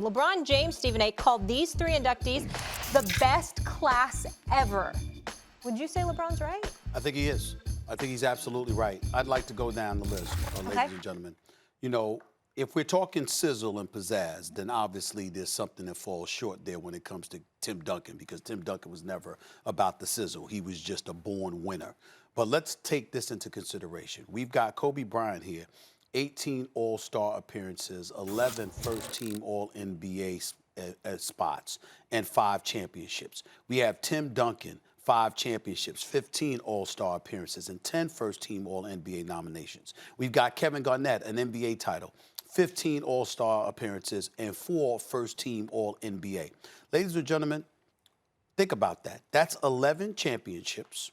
LeBron James, Stephen A., called these three inductees the best class ever. Would you say LeBron's right? I think he is. I think he's absolutely right. I'd like to go down the list, ladies and gentlemen. You know, if we're talking sizzle and pizzazz, then obviously there's something that falls short there when it comes to Tim Duncan, because Tim Duncan was never about the sizzle. He was just a born winner. But let's take this into consideration. We've got Kobe Bryant here, 18 All-Star appearances, 11 first-team All-NBA spots, and 5 championships. We have Tim Duncan, 5 championships, 15 All-Star appearances, and 10 first-team All-NBA nominations. We've got Kevin Garnett, an NBA title, 15 All-Star appearances, and 4 first-team All-NBA. Ladies and gentlemen, think about that. That's 11 championships,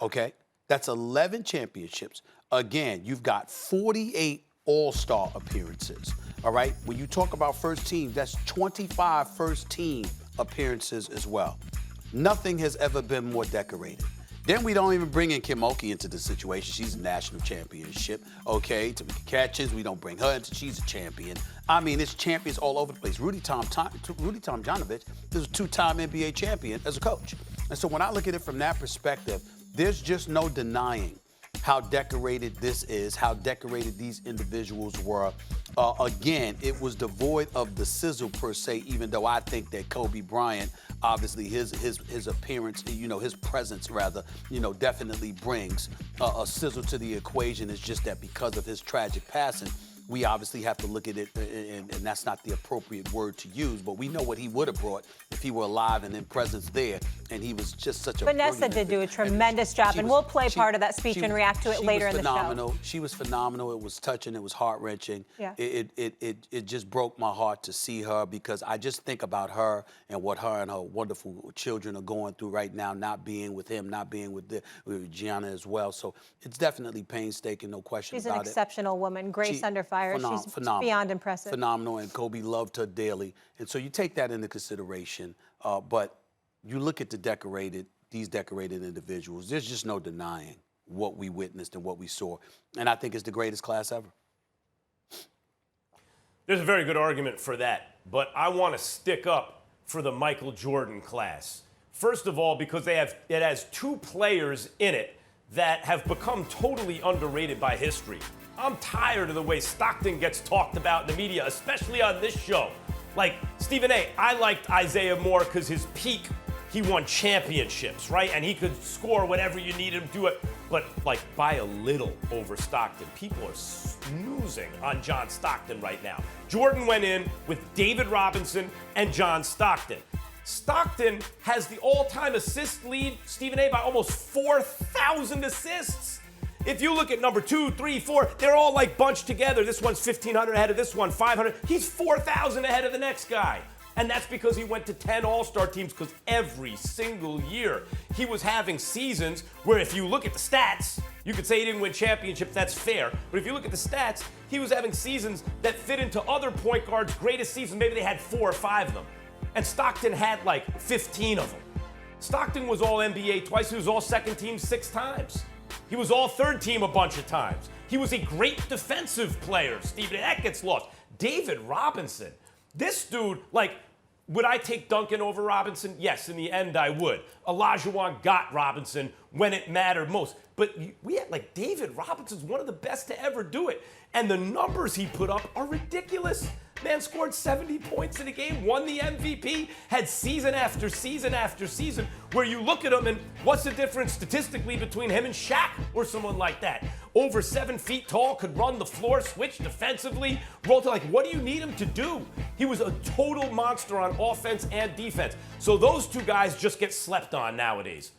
okay? That's 11 championships. Again, you've got 48 All-Star appearances, all right? When you talk about first team, that's 25 first-team appearances as well. Nothing has ever been more decorated. Then we don't even bring in Kim Mulkey into the situation. She's a national championship, okay? Tamika Catchings, we don't bring her into. She's a champion. I mean, it's champions all over the place. Rudy Tomjanovich is a 2-time NBA champion as a coach. And so when I look at it from that perspective, there's just no denying how decorated this is, how decorated these individuals were. Again, it was devoid of the sizzle per se, even though I think that Kobe Bryant, obviously his appearance, you know, his presence rather, you know, definitely brings a sizzle to the equation. It's just that because of his tragic passing, we obviously have to look at it, and that's not the appropriate word to use, but we know what he would have brought if he were alive and in presence there, and he was just such a Vanessa did do a tremendous job, and we'll play part of that speech and react to it later in the show. She was phenomenal. It was touching. It was heart-wrenching. Yeah. It just broke my heart to see her, because I just think about her and what her and her wonderful children are going through right now, not being with him, not being with Gianna as well. So it's definitely painstaking, no question about it. She's an exceptional woman, grace under fire. She's phenomenal. Beyond impressive. Phenomenal, and Kobe loved her dearly. And so you take that into consideration, but you look at these decorated individuals, there's just no denying what we witnessed and what we saw. And I think it's the greatest class ever. There's a very good argument for that, but I want to stick up for the Michael Jordan class. First of all, because it has 2 players in it that have become totally underrated by history. I'm tired of the way Stockton gets talked about in the media, especially on this show. Like, Stephen A., I liked Isaiah Moore because his peak, he won championships, right? And he could score whatever you needed him to do it, but like by a little over Stockton. People are snoozing on John Stockton right now. Jordan went in with David Robinson and John Stockton. Stockton has the all-time assist lead, Stephen A., by almost 4,000 assists. If you look at number 2, 3, 4, they're all like bunched together. This one's 1,500 ahead of this one, 500. He's 4,000 ahead of the next guy. And that's because he went to 10 All-Star teams, because every single year he was having seasons where, if you look at the stats, you could say he didn't win championships, that's fair. But if you look at the stats, he was having seasons that fit into other point guards' greatest seasons. Maybe they had 4 or 5 of them. And Stockton had like 15 of them. Stockton was all NBA twice. He was all second team 6 times. He was all third team a bunch of times. He was a great defensive player. Stephen, that gets lost. David Robinson. This dude, like, would I take Duncan over Robinson? Yes, in the end I would. Olajuwon got Robinson when it mattered most. But we had, like, David Robinson's one of the best to ever do it. And the numbers he put up are ridiculous. Man scored 70 points in a game, won the MVP, had season after season after season, where you look at him and what's the difference statistically between him and Shaq or someone like that? Over 7 feet tall, could run the floor, switch defensively, roll to, like, what do you need him to do? He was a total monster on offense and defense. So those 2 guys just get slept on nowadays.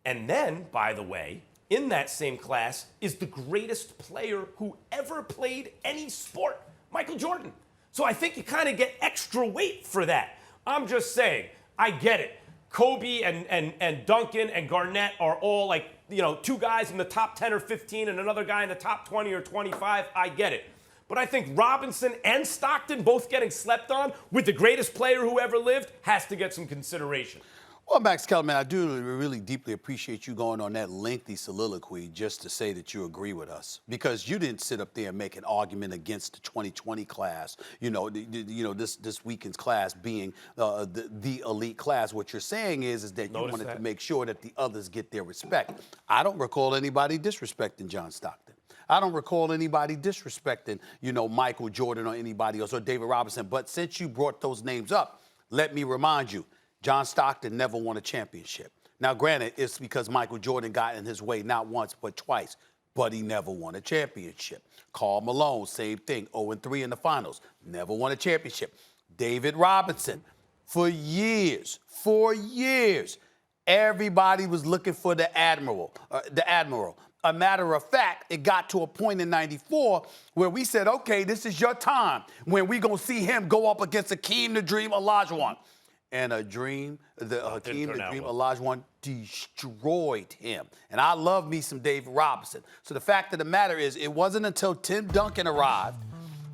And then, by the way, in that same class is the greatest player who ever played any sport, Michael Jordan. So I think you kind of get extra weight for that. I'm just saying, I get it. Kobe and Duncan and Garnett are all, like, you know, 2 guys in the top 10 or 15 and another guy in the top 20 or 25. I get it. But I think Robinson and Stockton both getting slept on with the greatest player who ever lived has to get some consideration. Well, Max Kellerman, I do really deeply appreciate you going on that lengthy soliloquy just to say that you agree with us, because you didn't sit up there and make an argument against the 2020 class. This weekend's class being the elite class. What you're saying is that you wanted to make sure that the others get their respect. I don't recall anybody disrespecting John Stockton. I don't recall anybody disrespecting, Michael Jordan or anybody else or David Robinson. But since you brought those names up, let me remind you, John Stockton never won a championship. Now, granted, it's because Michael Jordan got in his way not once but twice, but he never won a championship. Karl Malone, same thing, 0-3 in the finals, never won a championship. David Robinson, for years, everybody was looking for the admiral. A matter of fact, it got to a point in '94 where we said, okay, this is your time when we're going to see him go up against Hakeem the Dream Olajuwon. And Hakeem the Dream Olajuwon destroyed him. And I love me some David Robinson. So the fact of the matter is, it wasn't until Tim Duncan arrived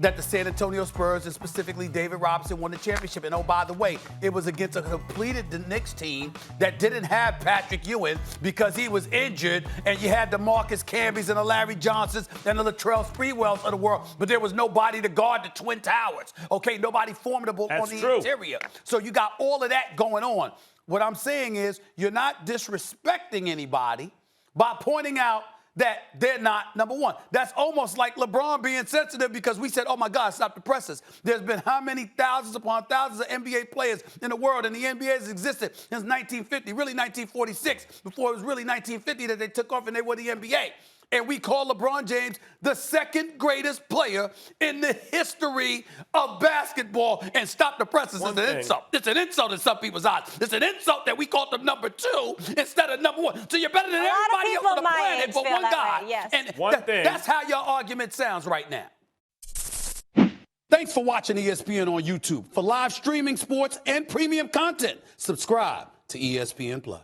that the San Antonio Spurs, and specifically David Robinson, won the championship. And oh, by the way, it was against a completed Knicks team that didn't have Patrick Ewing because he was injured, and you had the Marcus Camby's and the Larry Johnsons and the Latrell Sprewells of the world, but there was nobody to guard the Twin Towers. Okay, nobody formidable on the interior. So you got all of that going on. What I'm saying is, you're not disrespecting anybody by pointing out that they're not number one. That's almost like LeBron being sensitive because we said, oh, my God, stop the presses. There's been how many thousands upon thousands of NBA players in the world, and the NBA has existed since 1950, really 1946, before it was really 1950 that they took off and they were the NBA. And we call LeBron James the second greatest player in the history of basketball. And stop the presses is an insult. It's an insult in some people's eyes. It's an insult that we called him number 2 instead of number 1. So you're better than everybody else on the planet but one guy. Yes. And that's how your argument sounds right now. Thanks for watching ESPN on YouTube. For live streaming sports and premium content, subscribe to ESPN+.